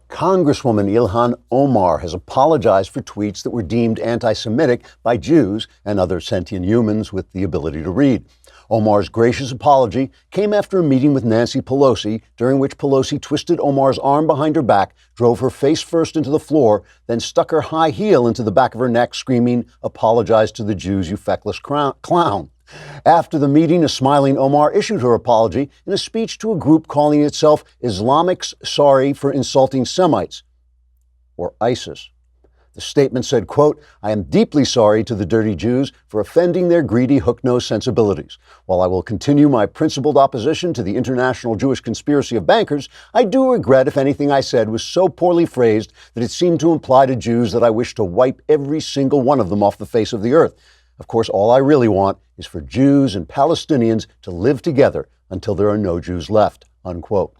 Congresswoman Ilhan Omar has apologized for tweets that were deemed anti-Semitic by Jews and other sentient humans with the ability to read. Omar's gracious apology came after a meeting with Nancy Pelosi, during which Pelosi twisted Omar's arm behind her back, drove her face first into the floor, then stuck her high heel into the back of her neck, screaming, "Apologize to the Jews, you feckless clown." After the meeting, a smiling Omar issued her apology in a speech to a group calling itself Islamics Sorry for Insulting Semites, or ISIS. The statement said, quote, "I am deeply sorry to the dirty Jews for offending their greedy hook-nosed sensibilities. While I will continue my principled opposition to the international Jewish conspiracy of bankers, I do regret if anything I said was so poorly phrased that it seemed to imply to Jews that I wish to wipe every single one of them off the face of the earth. Of course, all I really want is for Jews and Palestinians to live together until there are no Jews left," unquote.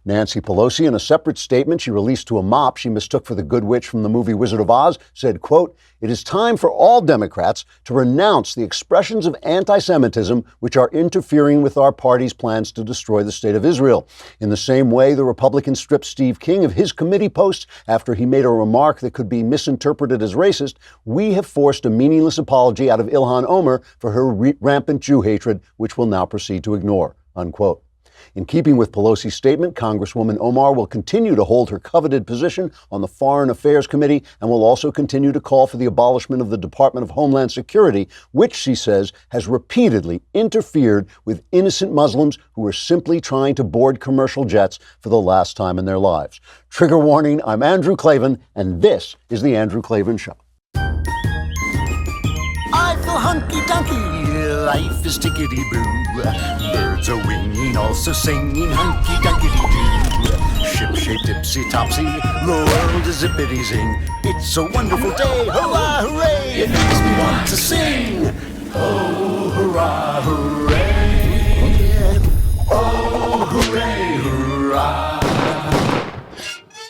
Nancy Pelosi, in a separate statement she released to a mop she mistook for the Good Witch from the movie Wizard of Oz, said, quote, "It is time for all Democrats to renounce the expressions of anti-Semitism which are interfering with our party's plans to destroy the state of Israel. In the same way the Republicans stripped Steve King of his committee posts after he made a remark that could be misinterpreted as racist, we have forced a meaningless apology out of Ilhan Omar for her rampant Jew hatred, which we'll now proceed to ignore," unquote. In keeping with Pelosi's statement, Congresswoman Omar will continue to hold her coveted position on the Foreign Affairs Committee and will also continue to call for the abolishment of the Department of Homeland Security, which she says has repeatedly interfered with innocent Muslims who are simply trying to board commercial jets for the last time in their lives. Trigger warning, I'm Andrew Klavan, and this is The Andrew Klavan Show. I feel hunky-dunky, life is tickety-boo. Birds are winging, also singing hunky-dunky-doo. Ship-shape, tipsy-topsy, the world is zippity-zing. It's a wonderful day, hurrah, hooray! It makes me want to sing. Oh, hurrah, hooray! Oh, hooray, hurrah!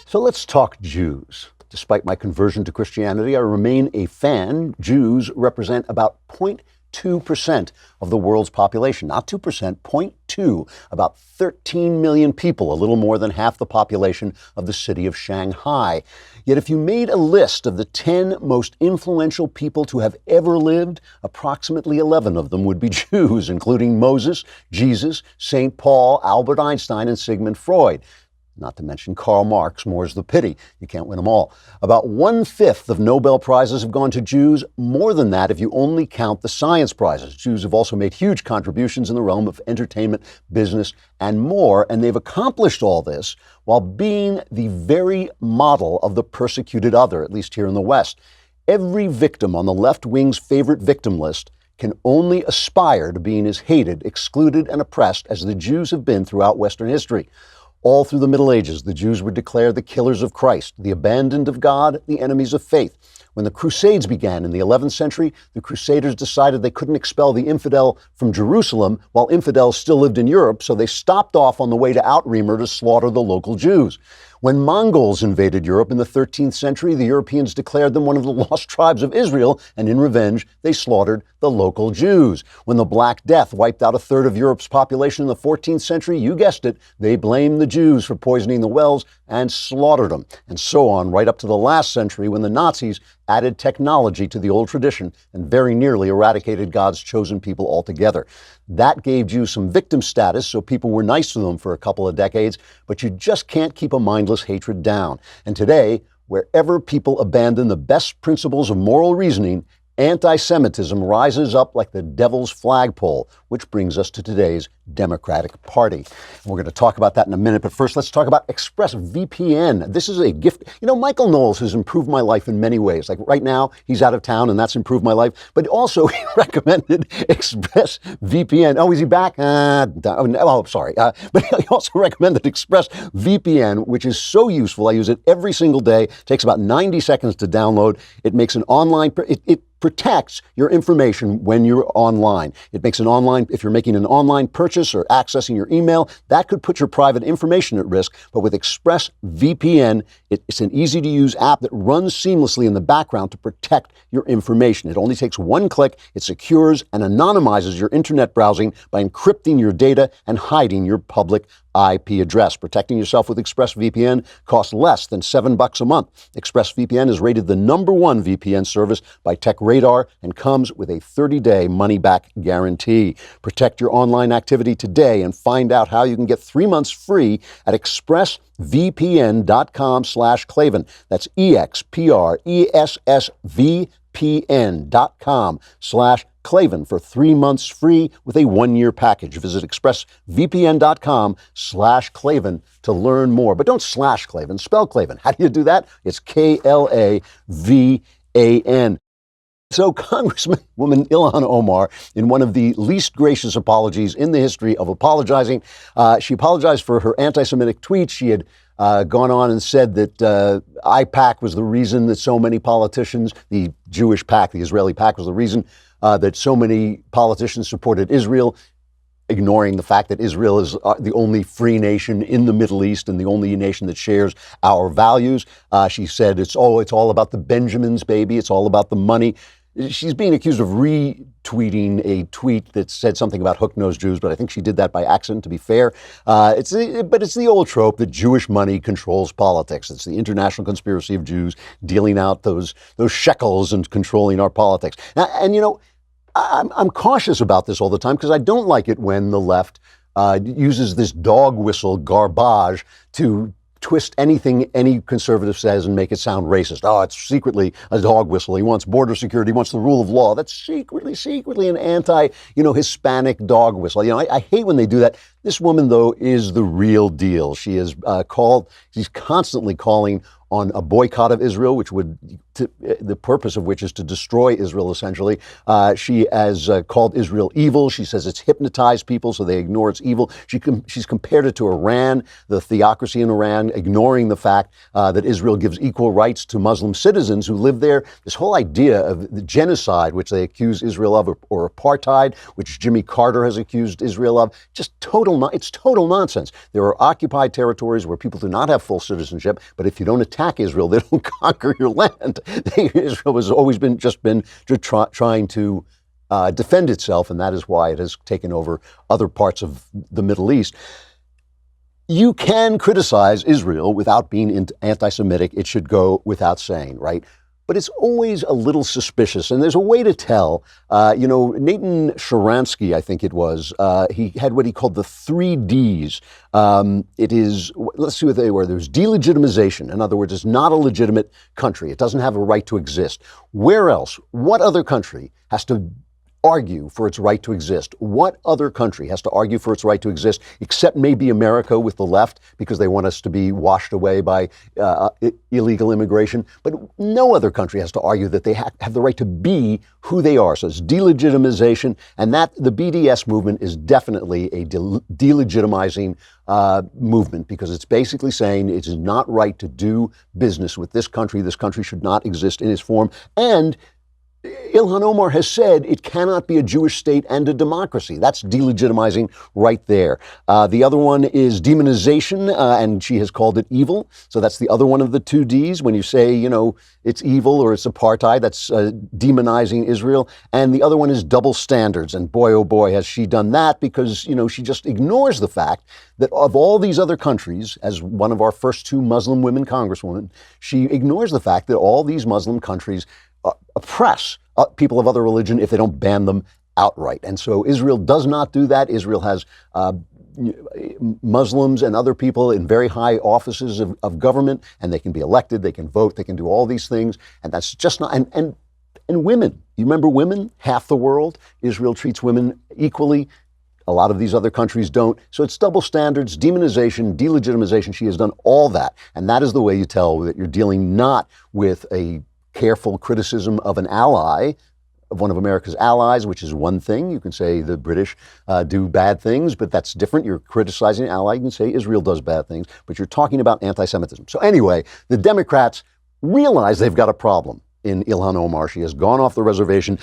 So let's talk Jews. Despite my conversion to Christianity, I remain a fan. Jews represent about 0.2% of the world's population. Not 2%, 0.2. About 13 million people, a little more than half the population of the city of Shanghai. Yet if you made a list of the 10 most influential people to have ever lived, approximately 11 of them would be Jews, including Moses, Jesus, St. Paul, Albert Einstein, and Sigmund Freud. Not to mention Karl Marx, more's the pity. You can't win them all. About 1/5 of Nobel Prizes have gone to Jews, more than that if you only count the science prizes. Jews have also made huge contributions in the realm of entertainment, business, and more, and they've accomplished all this while being the very model of the persecuted other, at least here in the West. Every victim on the left wing's favorite victim list can only aspire to being as hated, excluded, and oppressed as the Jews have been throughout Western history. All through the Middle Ages, the Jews were declared the killers of Christ, the abandoned of God, the enemies of faith. When the Crusades began in the 11th century, the Crusaders decided they couldn't expel the infidel from Jerusalem while infidels still lived in Europe, so they stopped off on the way to Outremer to slaughter the local Jews. When Mongols invaded Europe in the 13th century, the Europeans declared them one of the lost tribes of Israel, and in revenge, they slaughtered the local Jews. When the Black Death wiped out a third of Europe's population in the 14th century, you guessed it, they blamed the Jews for poisoning the wells and slaughtered them. And so on, right up to the last century when the Nazis added technology to the old tradition and very nearly eradicated God's chosen people altogether. That gave Jews some victim status, so people were nice to them for a couple of decades, but you just can't keep a mindless hatred down. And today, wherever people abandon the best principles of moral reasoning, anti-Semitism rises up like the devil's flagpole, which brings us to today's Democratic Party. And we're going to talk about that in a minute, but first let's talk about ExpressVPN. This is a gift. You know, Michael Knowles has improved my life in many ways. Like right now, he's out of town and that's improved my life, but also he recommended ExpressVPN. Oh, is he back? Sorry. But he also recommended ExpressVPN, which is so useful. I use it every single day. It takes about 90 seconds to download. It makes an online, it protects your information when you're online. It makes an online, if you're making an online purchase or accessing your email, that could put your private information at risk. But with ExpressVPN, it's an easy to use app that runs seamlessly in the background to protect your information. It only takes one click, it secures and anonymizes your internet browsing by encrypting your data and hiding your public IP address. Protecting yourself with ExpressVPN costs less than $7 a month. ExpressVPN is rated the #1 VPN service by TechRadar and comes with a 30-day money-back guarantee. Protect your online activity today and find out how you can get 3 months free at expressvpn.com/Klavan. That's expressvpn.com/Klavan for 3 months free with a 1-year package. Visit expressvpn.com/Klavan to learn more. But don't slash Klavan, spell Klavan. How do you do that? It's Klavan. So Congresswoman Ilhan Omar, in one of the least gracious apologies in the history of apologizing, she apologized for her anti-Semitic tweets. She had gone on and said that IPAC was the reason that so many politicians, the Jewish PAC, the Israeli PAC, was the reason that so many politicians supported Israel, ignoring the fact that Israel is the only free nation in the Middle East and the only nation that shares our values. She said it's all about the Benjamins, baby. It's all about the money. She's being accused of retweeting a tweet that said something about hook-nosed Jews, but I think she did that by accident, to be fair. But it's the old trope that Jewish money controls politics. It's the international conspiracy of Jews dealing out those shekels and controlling our politics. And you know, I'm cautious about this all the time because I don't like it when the left uses this dog whistle garbage to twist anything any conservative says and make it sound racist. Oh, it's secretly a dog whistle. He wants border security. He wants the rule of law. That's secretly an Hispanic dog whistle. You know, I hate when they do that. This woman, though, is the real deal. She is she's constantly calling on a boycott of Israel, which the purpose of which is to destroy Israel, essentially. She has called Israel evil. She says it's hypnotized people, so they ignore its evil. She's compared it to Iran, the theocracy in Iran, ignoring the fact that Israel gives equal rights to Muslim citizens who live there. This whole idea of the genocide, which they accuse Israel of, or apartheid, which Jimmy Carter has accused Israel of, it's total nonsense. There are occupied territories where people do not have full citizenship, but if you don't attack Israel, they don't conquer your land. Israel has always been trying to defend itself, and that is why it has taken over other parts of the Middle East. You can criticize Israel without being anti-Semitic. It should go without saying, right? But it's always a little suspicious, and there's a way to tell. Nathan Sharansky, I think it was, he had what he called the 3 Ds. Let's see what they were. There's delegitimization. In other words, it's not a legitimate country. It doesn't have a right to exist. Where else? What other country has to argue for its right to exist? What other country has to argue for its right to exist, except maybe America with the left, because they want us to be washed away by illegal immigration? But no other country has to argue that they have the right to be who they are. So it's delegitimization, and that the BDS movement is definitely a delegitimizing movement, because it's basically saying it is not right to do business with this country. This country should not exist in its form. And Ilhan Omar has said it cannot be a Jewish state and a democracy. That's delegitimizing right there. The other one is demonization, and she has called it evil. So that's the other one of the 2 Ds. When you say, it's evil or it's apartheid, that's demonizing Israel. And the other one is double standards. And boy, oh boy, has she done that, because, she just ignores the fact that of all these other countries, as one of our first 2 Muslim women congresswomen, she ignores the fact that all these Muslim countries oppress people of other religion if they don't ban them outright. And so Israel does not do that. Israel has Muslims and other people in very high offices of government, and they can be elected, they can vote, they can do all these things. And that's just not, and women, you remember women? Half the world, Israel treats women equally. A lot of these other countries don't. So it's double standards, demonization, delegitimization. She has done all that. And that is the way you tell that you're dealing not with a careful criticism of an ally, of one of America's allies, which is one thing. You can say the British do bad things, but that's different. You're criticizing an ally. You can say Israel does bad things, but you're talking about anti-Semitism. So anyway, the Democrats realize they've got a problem in Ilhan Omar. She has gone off the reservation.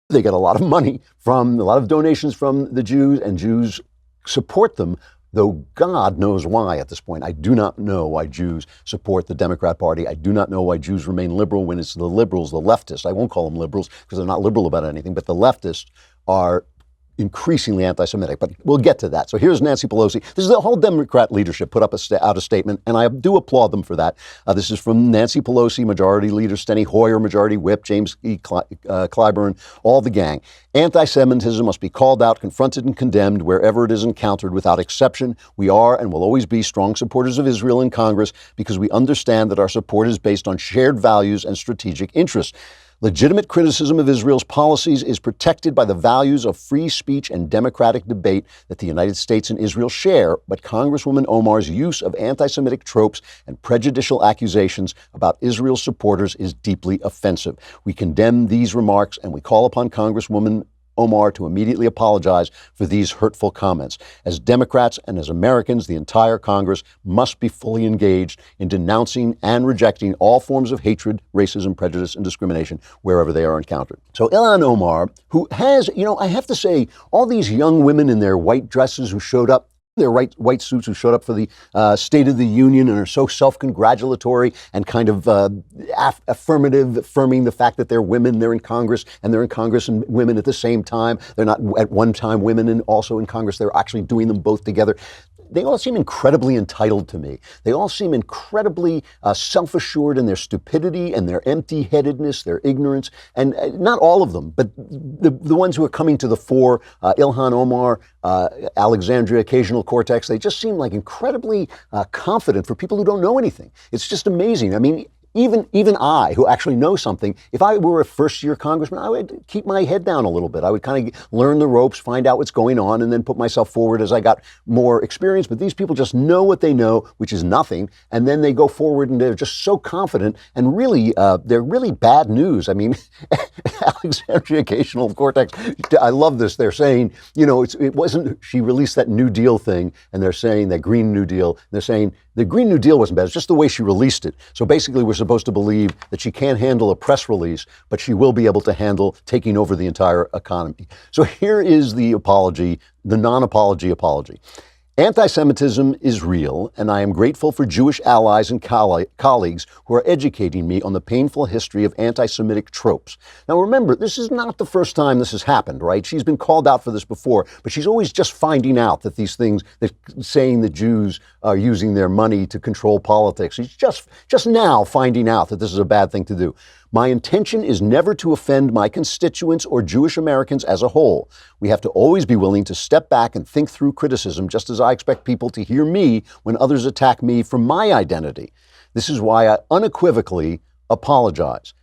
They get a lot of money a lot of donations from the Jews, and Jews support them, though God knows why at this point. I do not know why Jews support the Democrat Party. I do not know why Jews remain liberal when it's the liberals, the leftists. I won't call them liberals because they're not liberal about anything, but the leftists are increasingly anti-Semitic, but we'll get to that. So here's Nancy Pelosi. This is the whole Democrat leadership put up out a statement, and I do applaud them for that. This is from Nancy Pelosi, Majority Leader Steny Hoyer, Majority Whip James E. Clyburn, all the gang. Anti-Semitism must be called out, confronted, and condemned wherever it is encountered without exception. We are and will always be strong supporters of Israel in Congress because we understand that our support is based on shared values and strategic interests. Legitimate criticism of Israel's policies is protected by the values of free speech and democratic debate that the United States and Israel share, but Congresswoman Omar's use of anti-Semitic tropes and prejudicial accusations about Israel's supporters is deeply offensive. We condemn these remarks and we call upon Congresswoman Omar to immediately apologize for these hurtful comments. As Democrats and as Americans, the entire Congress must be fully engaged in denouncing and rejecting all forms of hatred, racism, prejudice, and discrimination wherever they are encountered. So Ilhan Omar, who has, I have to say, all these young women in their white dresses who showed up, their white suits who showed up for the State of the Union and are so self-congratulatory and kind of affirming the fact that they're women, they're in Congress, and they're in Congress and women at the same time. They're not at one time women and also in Congress. They're actually doing them both together. They all seem incredibly entitled to me. They all seem incredibly self-assured in their stupidity and their empty-headedness, their ignorance. And not all of them, but the ones who are coming to the fore, Ilhan Omar, Alexandria Ocasio-Cortez, they just seem like incredibly confident for people who don't know anything. It's just amazing. I mean, even I, who actually know something, if I were a first-year congressman, I would keep my head down a little bit. I would kind of learn the ropes, find out what's going on, and then put myself forward as I got more experience. But these people just know what they know, which is nothing, and then they go forward and they're just so confident, and really, they're really bad news. I mean, Alexandria Ocasio-Cortez, I love this. They're saying, it wasn't, she released that New Deal thing, and they're saying that Green New Deal, they're saying the Green New Deal wasn't bad. It's just the way she released it. So basically, we're supposed to believe that she can't handle a press release, but she will be able to handle taking over the entire economy. So here is the apology, the non-apology apology. Anti-Semitism is real, and I am grateful for Jewish allies and colleagues who are educating me on the painful history of anti-Semitic tropes. Now remember, this is not the first time this has happened, right? She's been called out for this before, but she's always just finding out that these things, that saying the Jews are using their money to control politics. She's just now finding out that this is a bad thing to do. My intention is never to offend my constituents or Jewish Americans as a whole. We have to always be willing to step back and think through criticism, just as I expect people to hear me when others attack me for my identity. This is why I unequivocally apologize.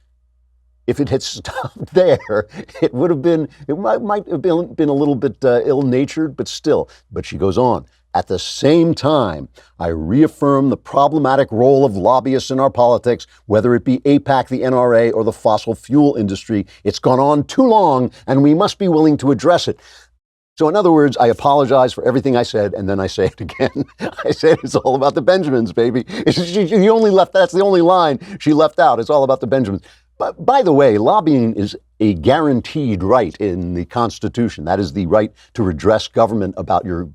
If it had stopped there, it might have been a little bit ill-natured, but still. But she goes on. At the same time, I reaffirm the problematic role of lobbyists in our politics, whether it be AIPAC, the NRA, or the fossil fuel industry. It's gone on too long, and we must be willing to address it. So in other words, I apologize for everything I said, and then I say it again. I said it's all about the Benjamins, baby. That's the only line she left out. It's all about the Benjamins. But by the way, lobbying is a guaranteed right in the Constitution. That is the right to redress government about your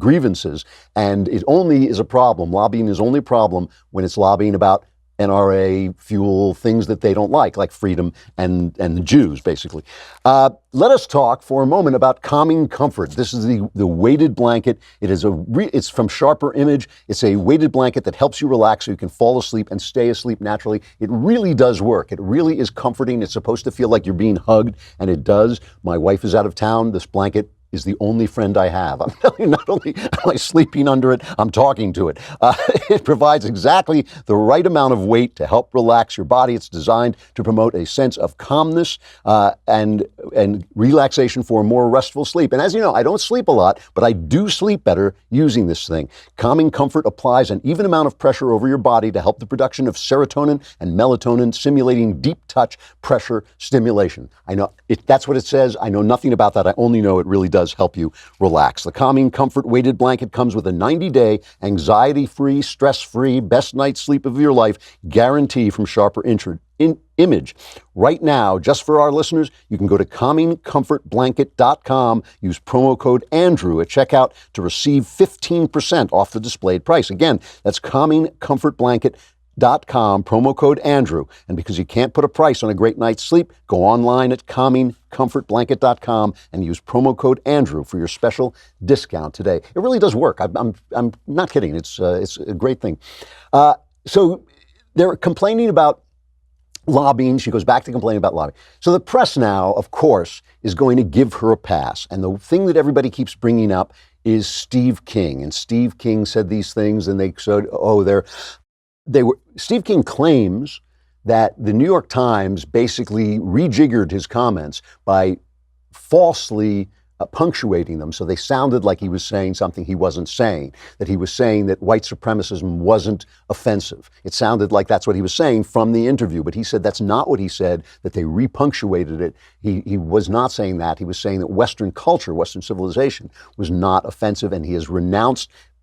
grievances. And it only is a problem. Lobbying is only a problem when it's lobbying about NRA, fuel, things that they don't like freedom and the Jews, basically. Let us talk for a moment about calming comfort. This is the weighted blanket. It's from Sharper Image. It's a weighted blanket that helps you relax so you can fall asleep and stay asleep naturally. It really does work. It really is comforting. It's supposed to feel like you're being hugged, and it does. My wife is out of town. This blanket is the only friend I have. I'm telling you, not only am I sleeping under it, I'm talking to it. It provides exactly the right amount of weight to help relax your body. It's designed to promote a sense of calmness and relaxation for a more restful sleep. And as you know, I don't sleep a lot, but I do sleep better using this thing. Calming comfort applies an even amount of pressure over your body to help the production of serotonin and melatonin, simulating deep touch pressure stimulation. I know that's what it says. I know nothing about that. I only know it really does help you relax. The Calming Comfort weighted blanket comes with a 90-day, anxiety-free, stress-free, best night's sleep of your life guarantee from Sharper Image. Right now, just for our listeners, you can go to calmingcomfortblanket.com, use promo code Andrew at checkout to receive 15% off the displayed price. Again, that's Calming Comfort Blanket. calming.com, promo code Andrew. And because you can't put a price on a great night's sleep, go online at calmingcomfortblanket.com and use promo code Andrew for your special discount today. It really does work. I'm not kidding. It's a great thing. So they're complaining about lobbying. She goes back to complaining about lobbying. So the press now, of course, is going to give her a pass. And the thing that everybody keeps bringing up is Steve King. And Steve King said these things, and they said, Steve King claims that the New York Times basically rejiggered his comments by falsely punctuating them, so they sounded like he was saying something he wasn't saying, that he was saying that white supremacism wasn't offensive. It sounded like that's what he was saying from the interview, but he said that's not what he said, that they repunctuated it. He was not saying that. He was saying that Western culture, Western civilization was not offensive, and he has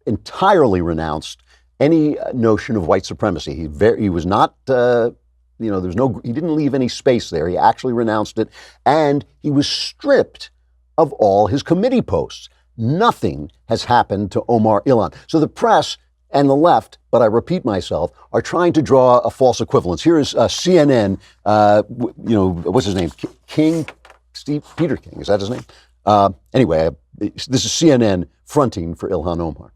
entirely renounced any notion of white supremacy. He was not, he didn't leave any space there. He actually renounced it, and he was stripped of all his committee posts. Nothing has happened to Omar Ilhan. So the press and the left, but I repeat myself, are trying to draw a false equivalence. Here is CNN, what's his name? Peter King, is that his name? Anyway, this is CNN fronting for Ilhan Omar.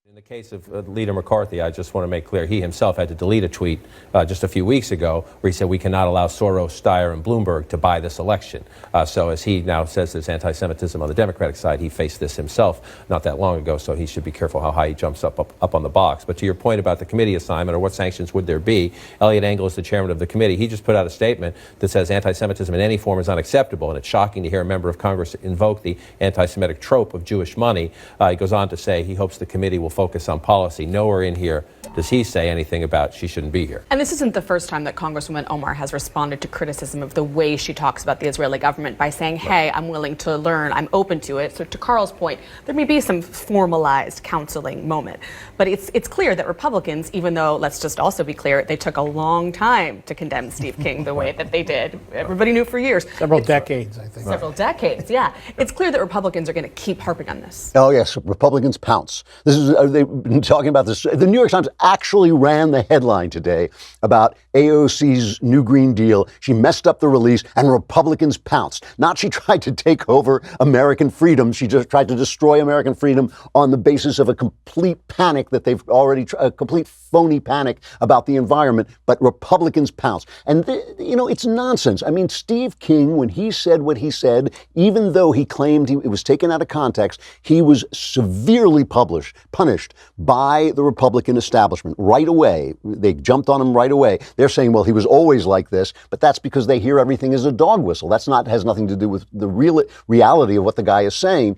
In the case of Leader McCarthy, I just want to make clear he himself had to delete a tweet just a few weeks ago where he said we cannot allow Soros, Steyer, and Bloomberg to buy this election. So as he now says there's anti-Semitism on the Democratic side, he faced this himself not that long ago, so he should be careful how high he jumps up on the box. But to your point about the committee assignment or what sanctions would there be, Elliot Engel is the chairman of the committee. He just put out a statement that says anti-Semitism in any form is unacceptable, and it's shocking to hear a member of Congress invoke the anti-Semitic trope of Jewish money. He goes on to say he hopes the committee will focus on policy. Nowhere in here does he say anything about she shouldn't be here. And this isn't the first time that Congresswoman Omar has responded to criticism of the way she talks about the Israeli government by saying, hey, I'm willing to learn, I'm open to it. So to Carl's point, there may be some formalized counseling moment. But it's clear that Republicans, even though, let's just also be clear, they took a long time to condemn Steve King the way that they did. Everybody knew for years. Several decades, I think. Several decades, yeah. It's clear that Republicans are going to keep harping on this. Oh, yes, Republicans pounce. They've been talking about this. The New York Times actually ran the headline today about AOC's New Green Deal. She messed up the release and Republicans pounced. Not she tried to take over American freedom. She just tried to destroy American freedom on the basis of a complete panic that they've already, a complete phony panic about the environment. But Republicans pounced. And, it's nonsense. I mean, Steve King, when he said what he said, even though he claimed it was taken out of context, he was severely punished by the Republican establishment right away. They jumped on him right away. They're saying, well, he was always like this, but that's because they hear everything as a dog whistle. Has nothing to do with the reality of what the guy is saying.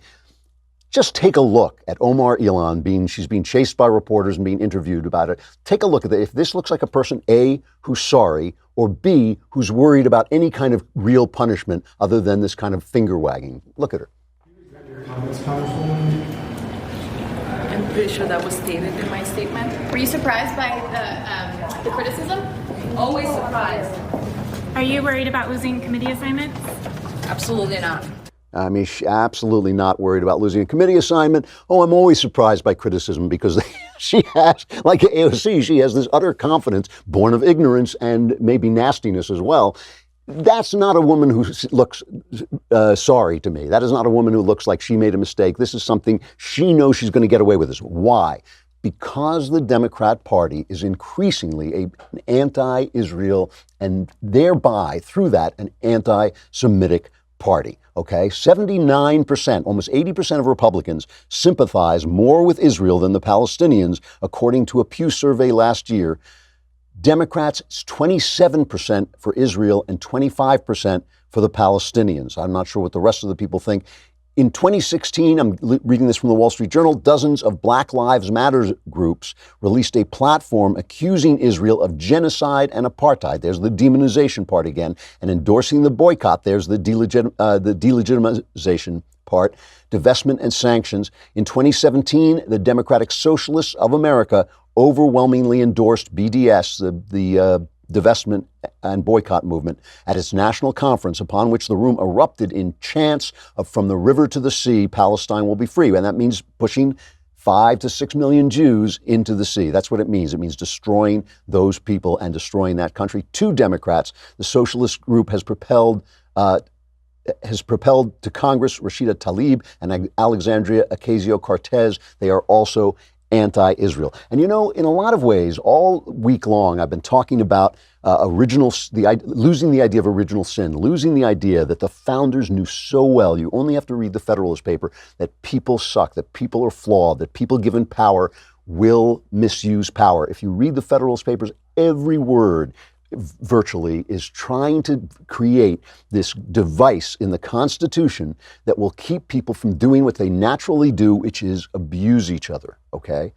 Just take a look at Omar Ilhan she's being chased by reporters and being interviewed about it. Take a look at it. If this looks like a person, A, who's sorry, or B, who's worried about any kind of real punishment other than this kind of finger wagging. Look at her. I'm pretty sure that was stated in my statement. Were you surprised by the criticism? Always surprised. Are you worried about losing committee assignments? Absolutely not. I mean, she's absolutely not worried about losing a committee assignment. Oh, I'm always surprised by criticism because she has, like AOC, she has this utter confidence born of ignorance and maybe nastiness as well. That's not a woman who looks sorry to me. That is not a woman who looks like she made a mistake. This is something she knows she's going to get away with this. Why? Because the Democrat Party is increasingly an anti-Israel and thereby, through that, an anti-Semitic party. Okay, 79%, almost 80% of Republicans sympathize more with Israel than the Palestinians, according to a Pew survey last year. Democrats, it's 27% for Israel and 25% for the Palestinians. I'm not sure what the rest of the people think. In 2016, I'm reading this from the Wall Street Journal, dozens of Black Lives Matter groups released a platform accusing Israel of genocide and apartheid. There's the demonization part again. And endorsing the boycott, there's the delegitimization part, divestment and sanctions. In 2017, the Democratic Socialists of America overwhelmingly endorsed BDS, the divestment and boycott movement, at its national conference, upon which the room erupted in chants of "From the river to the sea, Palestine will be free." And that means pushing 5 to 6 million Jews into the sea. That's what it means. It means destroying those people and destroying that country. 2 Democrats, the socialist group has propelled to Congress Rashida Tlaib and Alexandria Ocasio-Cortez. They are also anti-Israel. And you know, in a lot of ways, all week long, I've been talking about losing the idea of original sin, losing the idea that the founders knew so well. You only have to read the Federalist paper that people suck, that people are flawed, that people given power will misuse power. If you read the Federalist papers, every word virtually is trying to create this device in the Constitution that will keep people from doing what they naturally do, which is abuse each other, okay?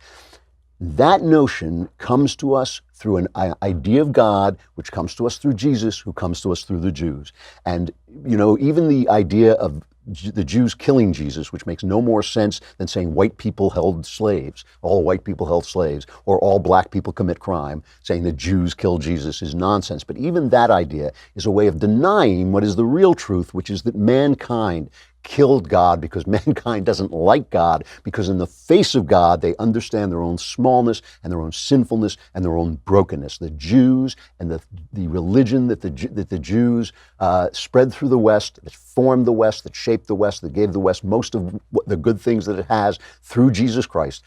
That notion comes to us through an idea of God, which comes to us through Jesus, who comes to us through the Jews. And, you know, even the idea of the Jews killing Jesus, which makes no more sense than saying white people held slaves, all white people held slaves, or all black people commit crime, saying the Jews killed Jesus is nonsense. But even that idea is a way of denying what is the real truth, which is that mankind killed God because mankind doesn't like God, because in the face of God, they understand their own smallness and their own sinfulness and their own brokenness. The Jews and the religion that the Jews spread through the West, that formed the West, that shaped the West, that gave the West most of the good things that it has through Jesus Christ.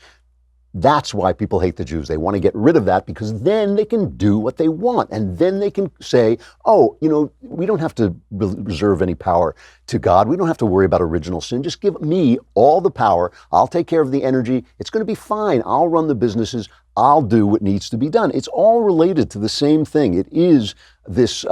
That's why people hate the Jews. They want to get rid of that because then they can do what they want. And then they can say, oh, you know, we don't have to reserve any power to God. We don't have to worry about original sin. Just give me all the power. I'll take care of the energy. It's going to be fine. I'll run the businesses. I'll do what needs to be done. It's all related to the same thing. It is this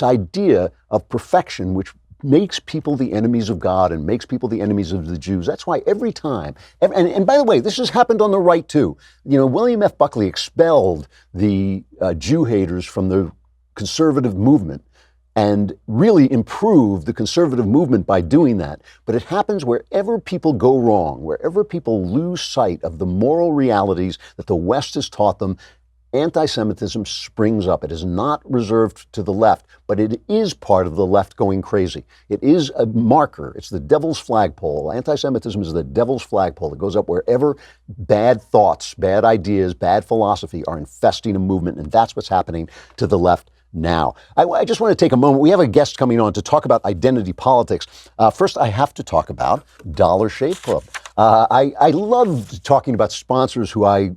idea of perfection, which makes people the enemies of God and makes people the enemies of the Jews. That's why every time, and by the way, this has happened on the right too. You know, William F. Buckley expelled the Jew haters from the conservative movement and really improved the conservative movement by doing that. But it happens wherever people go wrong, wherever people lose sight of the moral realities that the West has taught them. Anti-Semitism springs up. It is not reserved to the left, but it is part of the left going crazy. It is a marker. It's the devil's flagpole. Anti-Semitism is the devil's flagpole. It goes up wherever bad thoughts, bad ideas, bad philosophy are infesting a movement, and that's what's happening to the left now. I just want to take a moment. We have a guest coming on to talk about identity politics. First, I have to talk about Dollar Shave Club. I love talking about sponsors who I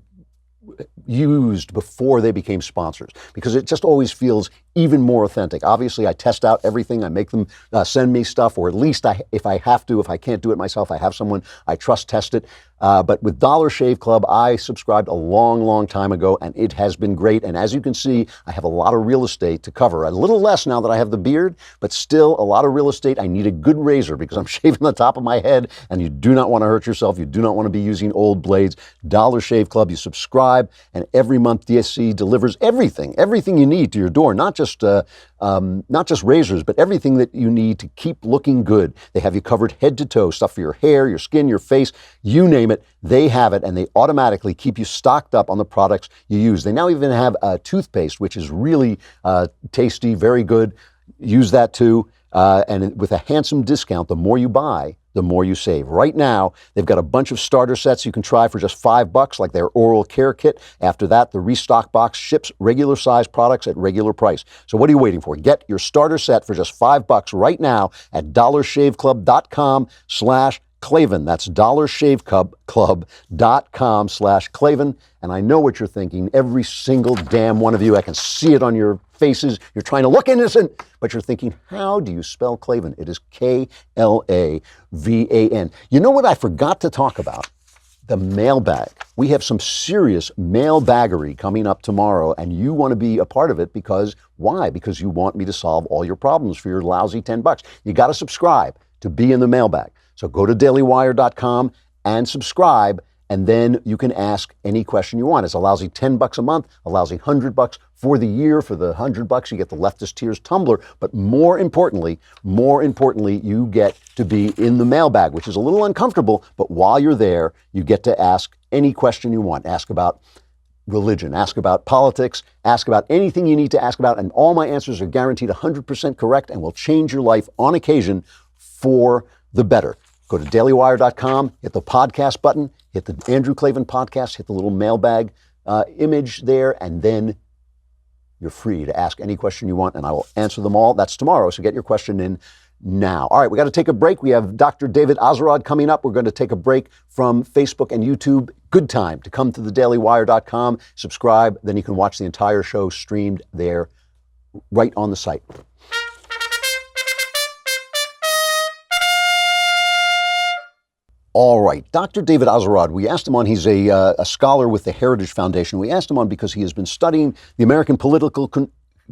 used before they became sponsors, because it just always feels even more authentic. Obviously, I test out everything. I make them send me stuff, or at least if I have to, if I can't do it myself, I have someone I trust test it. But with Dollar Shave Club, I subscribed a long, long time ago, and it has been great. And as you can see, I have a lot of real estate to cover. A little less now that I have the beard, but still a lot of real estate. I need a good razor because I'm shaving the top of my head, and you do not want to hurt yourself. You do not want to be using old blades. Dollar Shave Club, you subscribe, and every month DSC delivers everything you need to your door, not just razors, but everything that you need to keep looking good. They have you covered head to toe, stuff for your hair, your skin, your face, you name it, they have it, and they automatically keep you stocked up on the products you use. They now even have a toothpaste, which is really tasty, very good. Use that too. And with a handsome discount, the more you buy, the more you save. Right now, they've got a bunch of starter sets you can try for just $5, like their oral care kit. After that, the restock box ships regular size products at regular price. So what are you waiting for? Get your starter set for just $5 right now at dollarshaveclub.com/Klavan. That's dollarshaveclub.com/Klavan. And I know what you're thinking. Every single damn one of you, I can see it on your faces. You're trying to look innocent, but you're thinking, how do you spell Klavan? It is Klavan. You know what I forgot to talk about? The mailbag. We have some serious mailbaggery coming up tomorrow, and you want to be a part of it because, why? Because you want me to solve all your problems for your lousy $10. You got to subscribe to be in the mailbag. So go to dailywire.com and subscribe, and then you can ask any question you want. It's a lousy $10 a month, a lousy $100 for the year. For the $100, you get the Leftist Tears tumbler. But more importantly, you get to be in the mailbag, which is a little uncomfortable. But while you're there, you get to ask any question you want. Ask about religion, ask about politics, ask about anything you need to ask about. And all my answers are guaranteed 100% correct and will change your life on occasion for the better. Go to dailywire.com, hit the podcast button, hit the Andrew Klavan podcast, hit the little mailbag image there, and then you're free to ask any question you want, and I will answer them all. That's tomorrow, so get your question in now. All right, we got to take a break. We have Dr. David Azarad coming up. We're going to take a break from Facebook and YouTube. Good time to come to thedailywire.com, subscribe, then you can watch the entire show streamed there right on the site. All right, Dr. David Azarad, we asked him on, he's a scholar with the Heritage Foundation. We asked him on because he has been studying the American political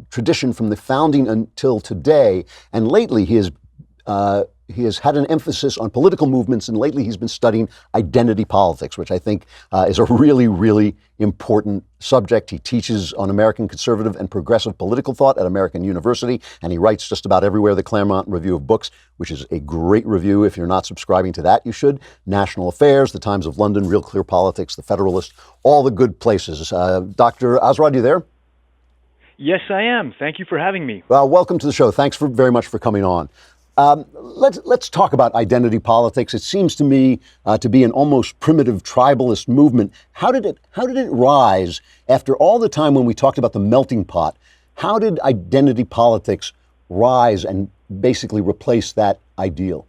tradition from the founding until today, and lately he has had an emphasis on political movements, and lately he's been studying identity politics, which I think is a really, really important subject. He teaches on American conservative and progressive political thought at American University, and he writes just about everywhere. The Claremont Review of Books, which is a great review. If you're not subscribing to that, you should. National Affairs, The Times of London, Real Clear Politics, The Federalist, all the good places. Dr. Azarad, you there? Yes, I am. Thank you for having me. Well, welcome to the show. Thanks very much for coming on. Let's talk about identity politics. It seems to me to be an almost primitive tribalist movement. How did it rise after all the time when we talked about the melting pot? How did identity politics rise and basically replace that ideal?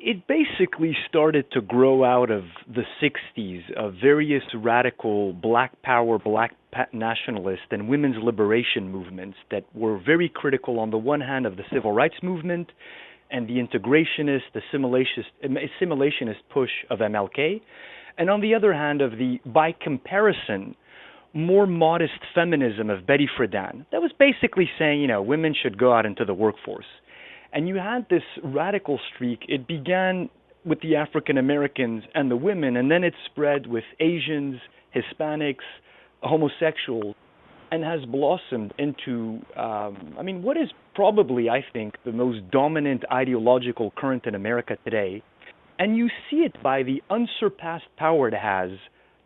It basically started to grow out of the 60s of various radical black power, black nationalist and women's liberation movements that were very critical on the one hand of the civil rights movement and the integrationist, assimilationist push of MLK, and on the other hand of the, by comparison, more modest feminism of Betty Friedan. That was basically saying, women should go out into the workforce. And you had this radical streak. It began with the African Americans and the women, and then it spread with Asians, Hispanics, homosexuals, and has blossomed into, what is probably, I think, the most dominant ideological current in America today. And you see it by the unsurpassed power it has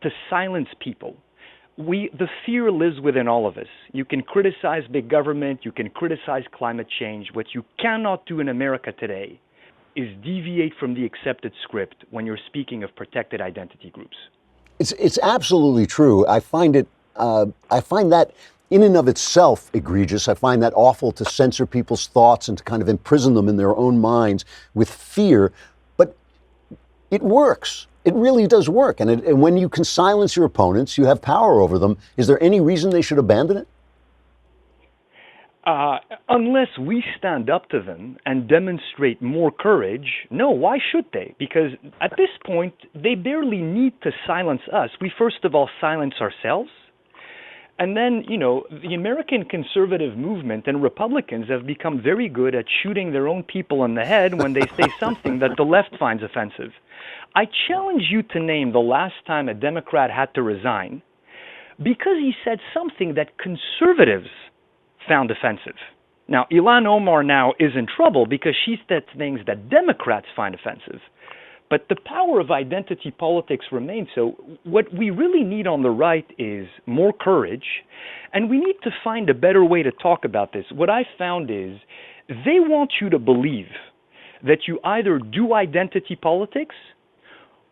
to silence people. The fear lives within all of us. You can criticize big government, you can criticize climate change. What you cannot do in America today is deviate from the accepted script when you're speaking of protected identity groups. It's absolutely true. I find that in and of itself egregious. I find that awful to censor people's thoughts and to kind of imprison them in their own minds with fear. But it works. It really does work. And when you can silence your opponents, you have power over them. Is there any reason they should abandon it? Unless we stand up to them and demonstrate more courage, no, why should they? Because at this point, they barely need to silence us. We first of all silence ourselves. And then, the American conservative movement and Republicans have become very good at shooting their own people in the head when they say something that the left finds offensive. I challenge you to name the last time a Democrat had to resign because he said something that conservatives found offensive. Now, Ilhan Omar now is in trouble because she said things that Democrats find offensive. But the power of identity politics remains. So what we really need on the right is more courage, and we need to find a better way to talk about this. What I found is they want you to believe that you either do identity politics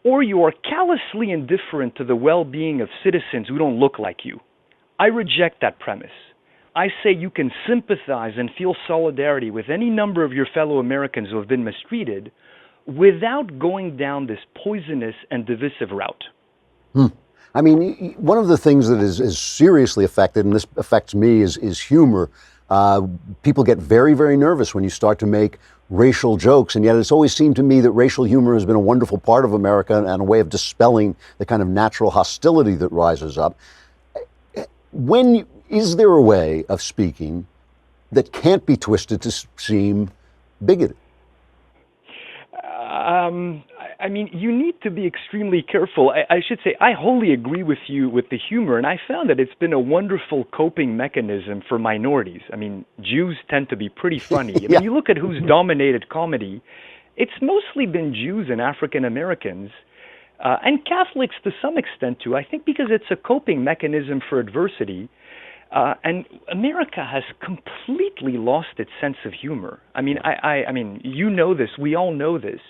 or you are callously indifferent to the well-being of citizens who don't look like you. I reject that premise. I say you can sympathize and feel solidarity with any number of your fellow Americans who have been mistreated without going down this poisonous and divisive route. I mean, one of the things that is seriously affected, and this affects me, is humor. People get very, very nervous when you start to make racial jokes, and yet it's always seemed to me that racial humor has been a wonderful part of America and a way of dispelling the kind of natural hostility that rises up. Is there a way of speaking that can't be twisted to seem bigoted? You need to be extremely careful. I should say, I wholly agree with you with the humor, and I found that it's been a wonderful coping mechanism for minorities. Jews tend to be pretty funny. You look at who's dominated comedy, it's mostly been Jews and African Americans, and Catholics to some extent too, I think because it's a coping mechanism for adversity. And America has completely lost its sense of humor. I mean, you know this, we all know this.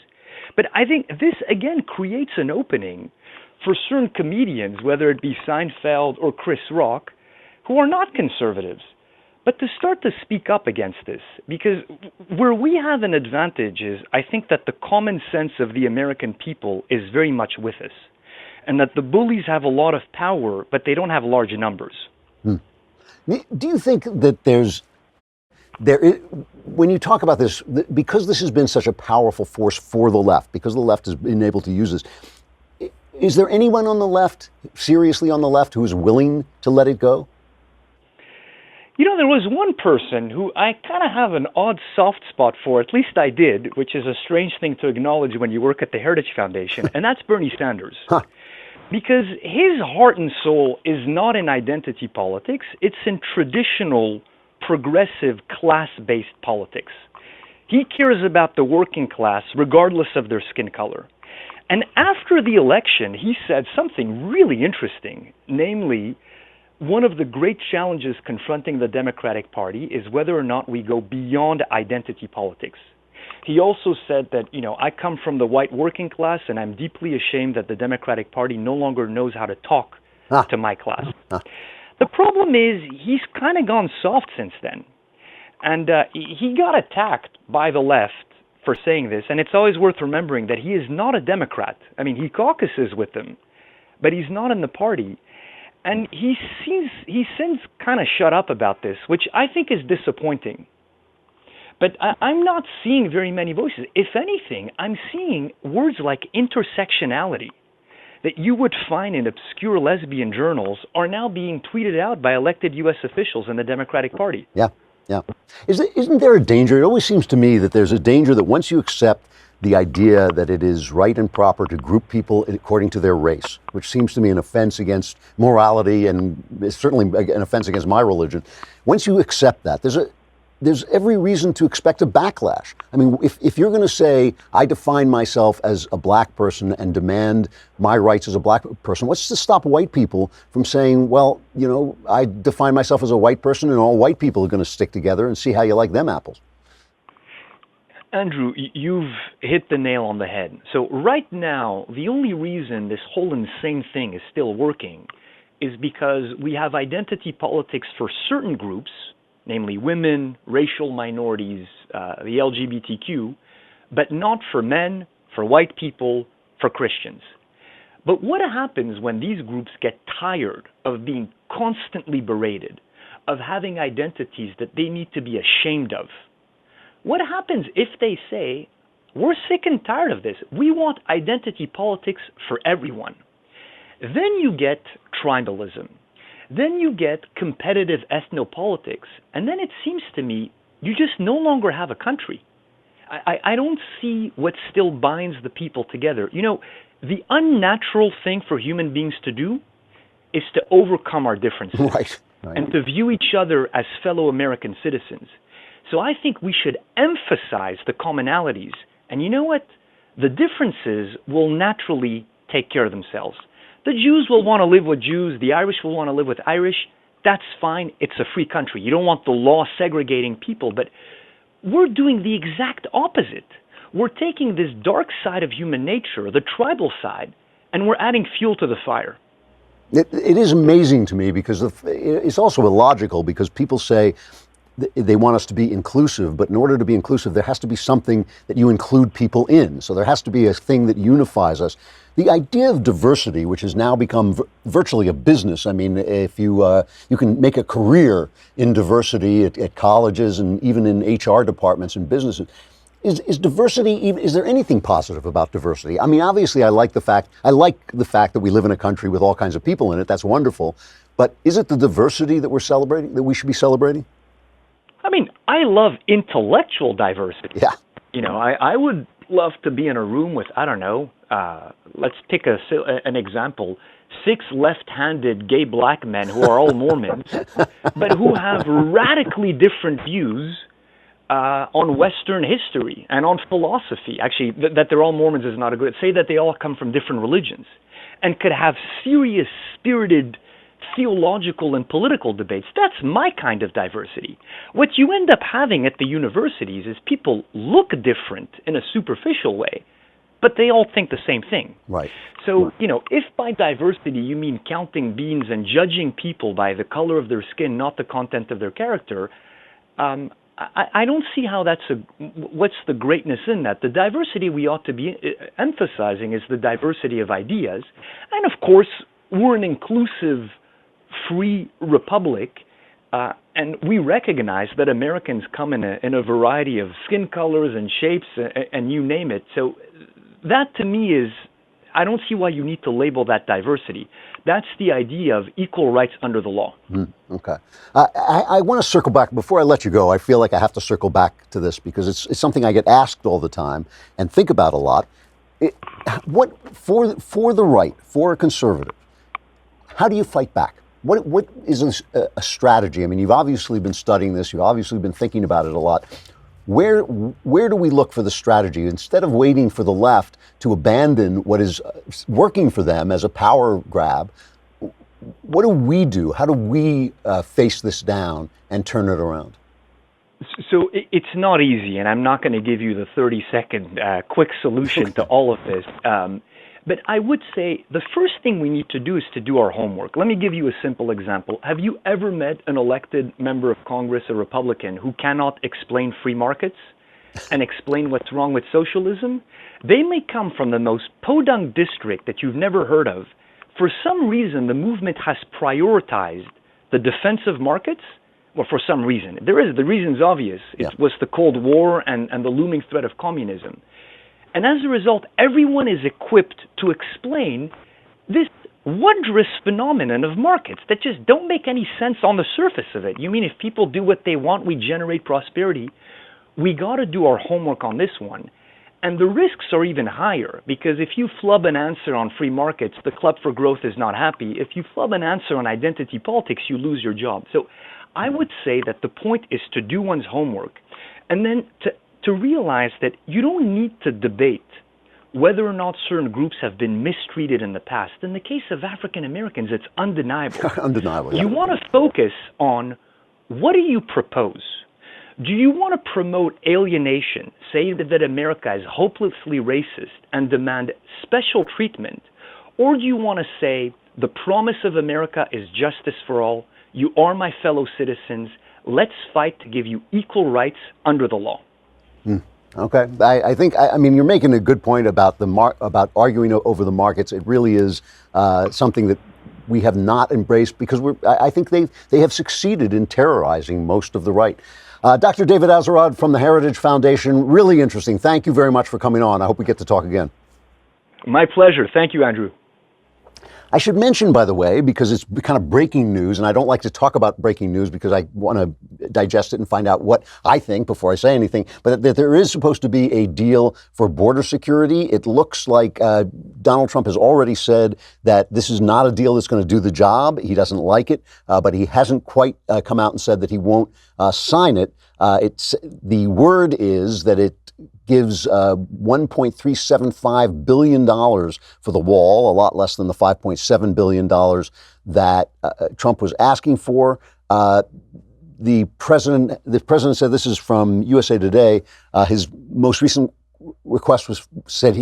But I think this, again, creates an opening for certain comedians, whether it be Seinfeld or Chris Rock, who are not conservatives, but to start to speak up against this. Because where we have an advantage is, I think that the common sense of the American people is very much with us. And that the bullies have a lot of power, but they don't have large numbers. Do you think that when you talk about this, because this has been such a powerful force for the left, because the left has been able to use this, is there anyone on the left, seriously on the left, who is willing to let it go? You know, there was one person who I kind of have an odd soft spot for, at least I did, which is a strange thing to acknowledge when you work at the Heritage Foundation, and that's Bernie Sanders. Huh. Because his heart and soul is not in identity politics, it's in traditional, progressive, class-based politics. He cares about the working class regardless of their skin color. And after the election, he said something really interesting, namely, one of the great challenges confronting the Democratic Party is whether or not we go beyond identity politics. He also said that, I come from the white working class, and I'm deeply ashamed that the Democratic Party no longer knows how to talk to my class. The problem is he's kind of gone soft since then. And he got attacked by the left for saying this, and it's always worth remembering that he is not a Democrat. I mean, he caucuses with them, but he's not in the party. And he seems kind of shut up about this, which I think is disappointing. But I'm not seeing very many voices. If anything, I'm seeing words like intersectionality that you would find in obscure lesbian journals are now being tweeted out by elected U.S. officials in the Democratic Party. Yeah. Isn't there a danger? It always seems to me that there's a danger that once you accept the idea that it is right and proper to group people according to their race, which seems to me an offense against morality and is certainly an offense against my religion. Once you accept that, there's every reason to expect a backlash. I mean, if you're going to say, I define myself as a black person and demand my rights as a black person, what's to stop white people from saying, well, I define myself as a white person and all white people are going to stick together and see how you like them apples? Andrew, you've hit the nail on the head. So right now, the only reason this whole insane thing is still working is because we have identity politics for certain groups, namely women, racial minorities, the LGBTQ, but not for men, for white people, for Christians. But what happens when these groups get tired of being constantly berated, of having identities that they need to be ashamed of? What happens if they say, we're sick and tired of this, we want identity politics for everyone? Then you get tribalism. Then you get competitive ethnopolitics. And then it seems to me you just no longer have a country. I don't see what still binds the people together. The unnatural thing for human beings to do is to overcome our differences. Right. And to view each other as fellow American citizens. So I think we should emphasize the commonalities. And you know what? The differences will naturally take care of themselves. The Jews will want to live with Jews. The Irish will want to live with Irish. That's fine. It's a free country. You don't want the law segregating people. But we're doing the exact opposite. We're taking this dark side of human nature, the tribal side, and we're adding fuel to the fire. It is amazing to me because it's also illogical because people say they want us to be inclusive, but in order to be inclusive, there has to be something that you include people in. So there has to be a thing that unifies us. The idea of diversity, which has now become virtually a business. I mean, if you can make a career in diversity at colleges and even in HR departments and businesses. Is diversity, is there anything positive about diversity? I mean, obviously, I like the fact that we live in a country with all kinds of people in it. That's wonderful. But is it the diversity that we're celebrating, that we should be celebrating? I mean, I love intellectual diversity. Yeah. I would love to be in a room with, I don't know, let's pick an example, 6 left-handed gay black men who are all Mormons, but who have radically different views on Western history and on philosophy. Actually, that they're all Mormons is not a good. Say that they all come from different religions and could have serious, spirited, theological and political debates. That's my kind of diversity. What you end up having at the universities is people look different in a superficial way, but they all think the same thing. Right. So, if by diversity you mean counting beans and judging people by the color of their skin, not the content of their character, I don't see how what's the greatness in that. The diversity we ought to be emphasizing is the diversity of ideas. And of course, we're an inclusive, free republic, and we recognize that Americans come in a variety of skin colors and shapes, and you name it. So that to me is, I don't see why you need to label that diversity. That's the idea of equal rights under the law. Okay. I want to circle back. Before I let you go, I feel like I have to circle back to this because it's something I get asked all the time and think about a lot. For the right, for a conservative, how do you fight back? What is a strategy? I mean, you've obviously been studying this. You've obviously been thinking about it a lot. Where do we look for the strategy? Instead of waiting for the left to abandon what is working for them as a power grab, what do we do? How do we face this down and turn it around? So it's not easy, and I'm not going to give you the 30-second quick solution to all of this. But I would say the first thing we need to do is to do our homework. Let me give you a simple example. Have you ever met an elected member of Congress, a Republican, who cannot explain free markets and explain what's wrong with socialism? They may come from the most podunk district that you've never heard of. For some reason, the movement has prioritized the defense of markets. Well, for some reason. The reason's obvious. It was the Cold War and the looming threat of communism. And as a result, everyone is equipped to explain this wondrous phenomenon of markets that just don't make any sense on the surface of it. You mean if people do what they want, we generate prosperity? We got to do our homework on this one. And the risks are even higher, because if you flub an answer on free markets, the Club for Growth is not happy. If you flub an answer on identity politics, you lose your job. So I would say that the point is to do one's homework, and then to realize that you don't need to debate whether or not certain groups have been mistreated in the past. In the case of African Americans, it's undeniable. Undeniable. Yeah. You want to focus on, what do you propose? Do you want to promote alienation, say that America is hopelessly racist and demand special treatment? Or do you want to say the promise of America is justice for all? You are my fellow citizens. Let's fight to give you equal rights under the law. Okay, I think you're making a good point about about arguing over the markets. It really is something that we have not embraced because I think they have succeeded in terrorizing most of the right. Dr. David Azerrad from the Heritage Foundation, really interesting. Thank you very much for coming on. I hope we get to talk again. My pleasure. Thank you, Andrew. I should mention, by the way, because it's kind of breaking news, and I don't like to talk about breaking news because I want to digest it and find out what I think before I say anything, but that there is supposed to be a deal for border security. It looks like Donald Trump has already said that this is not a deal that's going to do the job. He doesn't like it, but he hasn't quite come out and said that he won't sign it. The word is that it gives $1.375 billion for the wall, a lot less than the $5.7 billion that Trump was asking for. The president said, this is from USA Today, his most recent request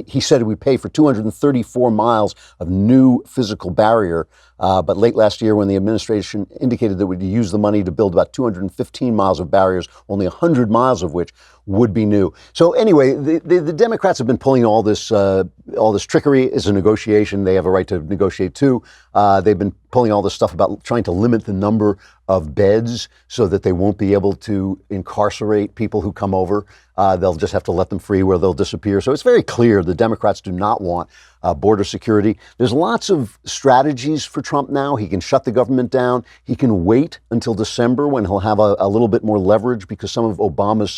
he said he would pay for 234 miles of new physical barrier. But late last year, when the administration indicated that it would use the money to build about 215 miles of barriers, only 100 miles of which would be new. So anyway, the Democrats have been pulling all this trickery. It's a negotiation. They have a right to negotiate too. They've been pulling all this stuff about trying to limit the number of beds so that they won't be able to incarcerate people who come over. They'll just have to let them free where they'll disappear. So it's very clear the Democrats do not want border security. There's lots of strategies for Trump now. He can shut the government down. He can wait until December when he'll have a little bit more leverage because some of Obama's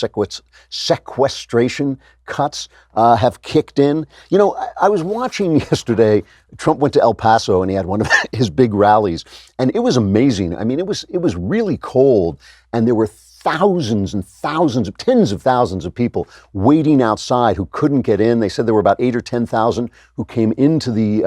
sequestration cuts have kicked in. You know, I was watching yesterday, Trump went to El Paso and he had one of his big rallies, and it was amazing. I mean, it was really cold, and there were thousands and thousands, tens of thousands of people waiting outside who couldn't get in. They said there were about 8 or 10,000 who came into the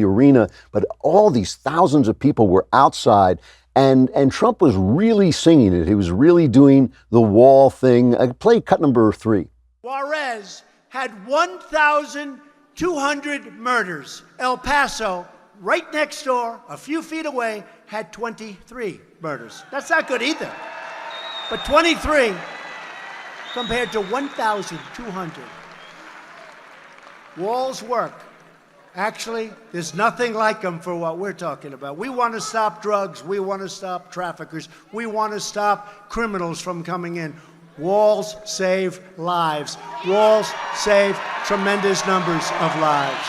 arena, but all these thousands of people were outside. And Trump was really singing it. He was really doing the wall thing. Play cut number 3. Juarez had 1,200 murders. El Paso, right next door, a few feet away, had 23 murders. That's not good either. But 23 compared to 1,200. Walls work. Actually, there's nothing like them for what we're talking about. We want to stop drugs. We want to stop traffickers. We want to stop criminals from coming in. Walls save lives. Walls save tremendous numbers of lives.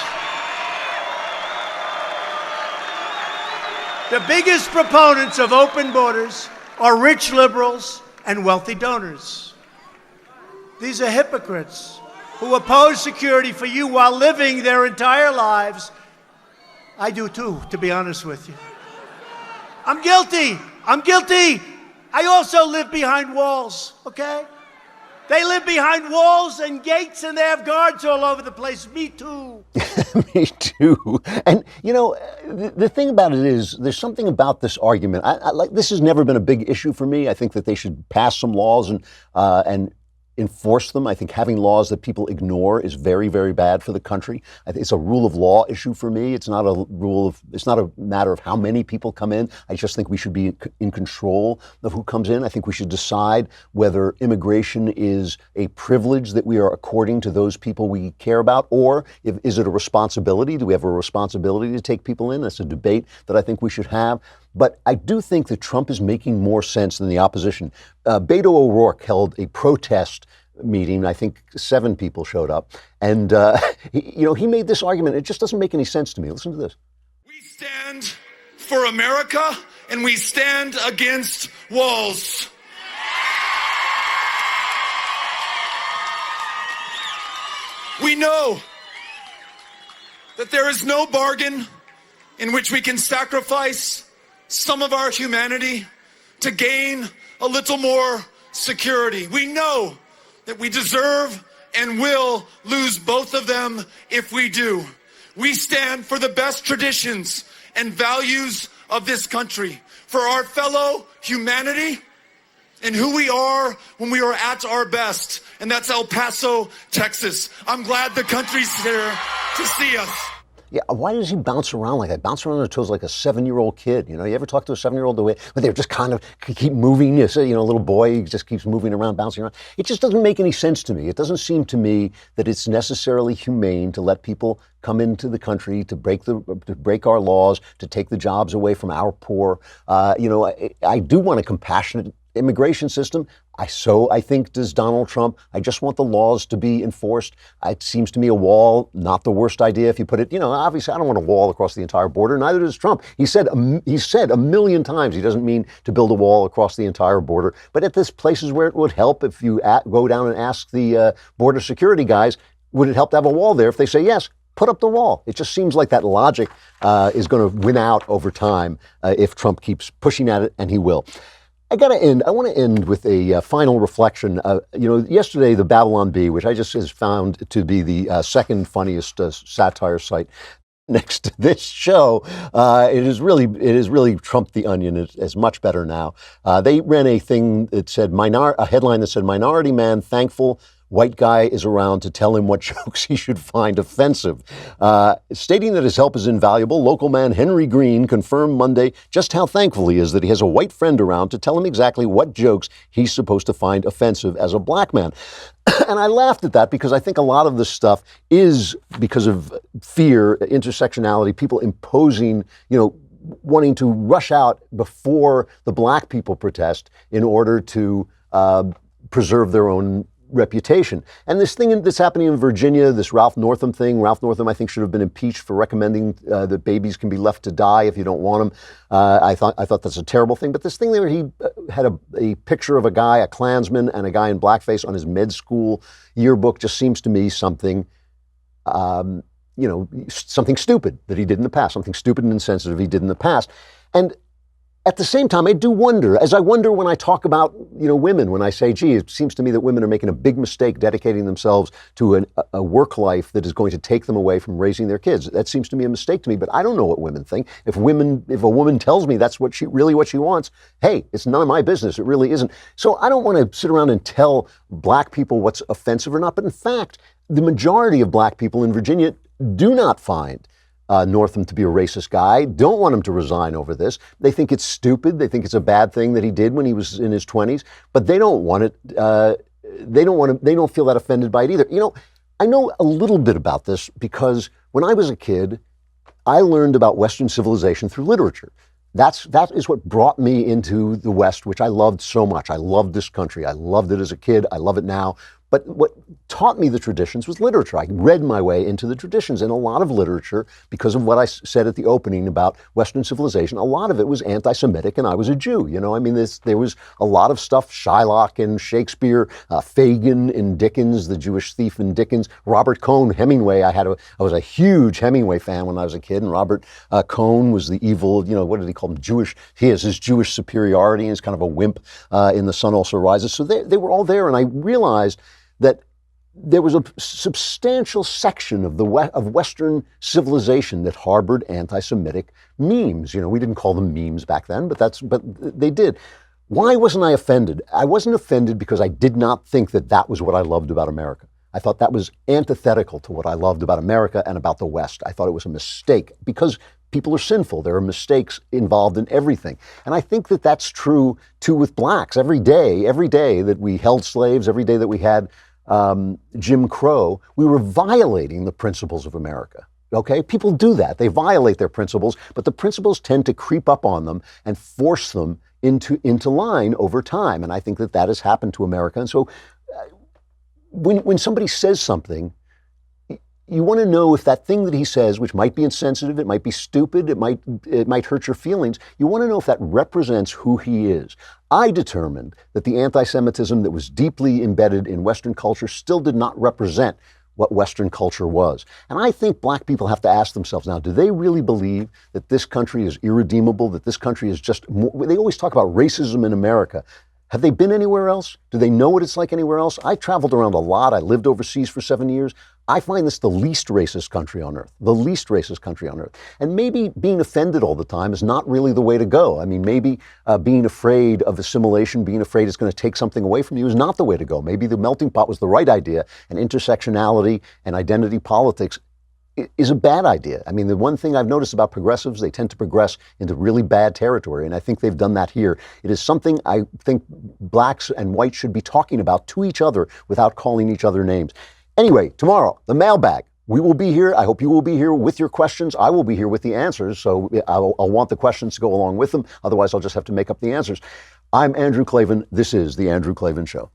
The biggest proponents of open borders are rich liberals and wealthy donors. These are hypocrites who oppose security for you while living their entire lives. I do too, to be honest with you. I'm guilty. I also live behind walls, okay? They live behind walls and gates and they have guards all over the place. Me too. Me too. And, the thing about it is there's something about this argument. This has never been a big issue for me. I think that they should pass some laws and enforce them. I think having laws that people ignore is very, very bad for the country. I think it's a rule of law issue for me. It's not a matter of how many people come in. I just think we should be in control of who comes in. I think we should decide whether immigration is a privilege that we are according to those people we care about, or is it a responsibility? Do we have a responsibility to take people in? That's a debate that I think we should have. But I do think that Trump is making more sense than the opposition. Beto O'Rourke held a protest meeting. I think 7 people showed up. And, he made this argument. It just doesn't make any sense to me. Listen to this. We stand for America and we stand against walls. We know that there is no bargain in which we can sacrifice some of our humanity to gain a little more security. We know that we deserve and will lose both of them if we do. We stand for the best traditions and values of this country, for our fellow humanity and who we are when we are at our best. And that's El Paso, Texas. I'm glad the country's here to see us. Yeah, why does he bounce around like that? Bounce around on his toes like a 7-year-old kid. You ever talk to a 7-year-old the way, but they're just kind of keep moving. A little boy just keeps moving around, bouncing around. It just doesn't make any sense to me. It doesn't seem to me that it's necessarily humane to let people come into the country to break our laws, to take the jobs away from our poor. I do want a compassionate immigration system. I think does Donald Trump. I just want the laws to be enforced. It seems to me a wall, not the worst idea if you put it, obviously I don't want a wall across the entire border. Neither does Trump. He said a million times he doesn't mean to build a wall across the entire border. But at this places where it would help if you go down and ask the border security guys, would it help to have a wall there? If they say yes, put up the wall. It just seems like that logic is going to win out over time if Trump keeps pushing at it, and he will. I want to end with a final reflection. Yesterday, the Babylon Bee, which I just has found to be the second funniest satire site next to this show, it has really trumped the Onion. It's much better now. They ran a thing that said a headline that said "Minority man thankful white guy is around to tell him what jokes he should find offensive." Stating that his help is invaluable, local man Henry Green confirmed Monday just how thankful he is that he has a white friend around to tell him exactly what jokes he's supposed to find offensive as a black man. And I laughed at that because I think a lot of this stuff is because of fear, intersectionality, people imposing, wanting to rush out before the black people protest in order to preserve their own reputation. And this thing that's happening in Virginia, this Ralph Northam thing, Ralph Northam, I think, should have been impeached for recommending that babies can be left to die if you don't want them. I thought that's a terrible thing. But this thing where he had a picture of a guy, a Klansman, and a guy in blackface on his med school yearbook just seems to me something, something stupid that he did in the past, something stupid and insensitive he did in the past. And at the same time, I do wonder, as I wonder when I talk about, women, when I say, gee, it seems to me that women are making a big mistake dedicating themselves to a work life that is going to take them away from raising their kids. That seems to be a mistake to me, but I don't know what women think. If a woman tells me that's what she wants, hey, it's none of my business. It really isn't. So I don't want to sit around and tell black people what's offensive or not. But in fact, the majority of black people in Virginia do not find Northam to be a racist guy, don't want him to resign over this. They think it's stupid. They think it's a bad thing that he did when he was in his 20s, but they don't want it. They don't feel that offended by it either. I know a little bit about this because when I was a kid, I learned about Western civilization through literature. That is what brought me into the West, which I loved so much. I loved this country. I loved it as a kid. I love it now. But what taught me the traditions was literature. I read my way into the traditions, and a lot of literature, because of what I said at the opening about Western civilization, a lot of it was anti-Semitic, and I was a Jew. There was a lot of stuff, Shylock and Shakespeare, Fagin in Dickens, the Jewish thief in Dickens, Robert Cohn, Hemingway. I was a huge Hemingway fan when I was a kid, and Robert Cohn was the evil, what did he call him? Jewish. He has his Jewish superiority, and he's kind of a wimp in The Sun Also Rises. So they were all there, and I realized that there was a substantial section of Western civilization that harbored anti-Semitic memes. We didn't call them memes back then, but they did. Why wasn't I offended? I wasn't offended because I did not think that was what I loved about America. I thought that was antithetical to what I loved about America and about the West. I thought it was a mistake because people are sinful. There are mistakes involved in everything. And I think that that's true, too, with blacks. Every day that we held slaves, every day that we had Jim Crow, we were violating the principles of America. Okay? People do that. They violate their principles, but the principles tend to creep up on them and force them into line over time. And I think that has happened to America. And so when somebody says something, you want to know if that thing that he says, which might be insensitive, it might be stupid, it might hurt your feelings, you want to know if that represents who he is. I determined that the anti-Semitism that was deeply embedded in Western culture still did not represent what Western culture was. And I think black people have to ask themselves now, do they really believe that this country is irredeemable, that this country is just more, they always talk about racism in America. Have they been anywhere else? Do they know what it's like anywhere else? I traveled around a lot. I lived overseas for 7 years. I find this the least racist country on earth, the least racist country on earth. And maybe being offended all the time is not really the way to go. I mean, maybe being afraid of assimilation, being afraid it's going to take something away from you is not the way to go. Maybe the melting pot was the right idea, and intersectionality and identity politics is a bad idea. I mean, the one thing I've noticed about progressives, they tend to progress into really bad territory, and I think they've done that here. It is something I think blacks and whites should be talking about to each other without calling each other names. Anyway, tomorrow, the mailbag. We will be here. I hope you will be here with your questions. I will be here with the answers, so I'll want the questions to go along with them. Otherwise, I'll just have to make up the answers. I'm Andrew Klavan. This is The Andrew Klavan Show.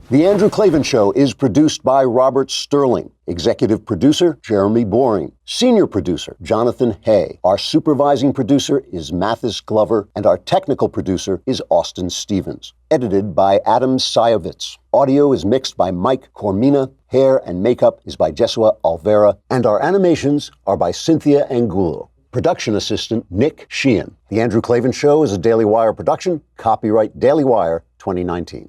The Andrew Klavan Show is produced by Robert Sterling. Executive producer, Jeremy Boring. Senior producer, Jonathan Hay. Our supervising producer is Mathis Glover, and our technical producer is Austin Stevens. Edited by Adam Sayevitz. Audio is mixed by Mike Cormina. Hair and makeup is by Jesua Alvera. And our animations are by Cynthia Angulo. Production assistant, Nick Sheehan. The Andrew Klavan Show is a Daily Wire production. Copyright Daily Wire 2019.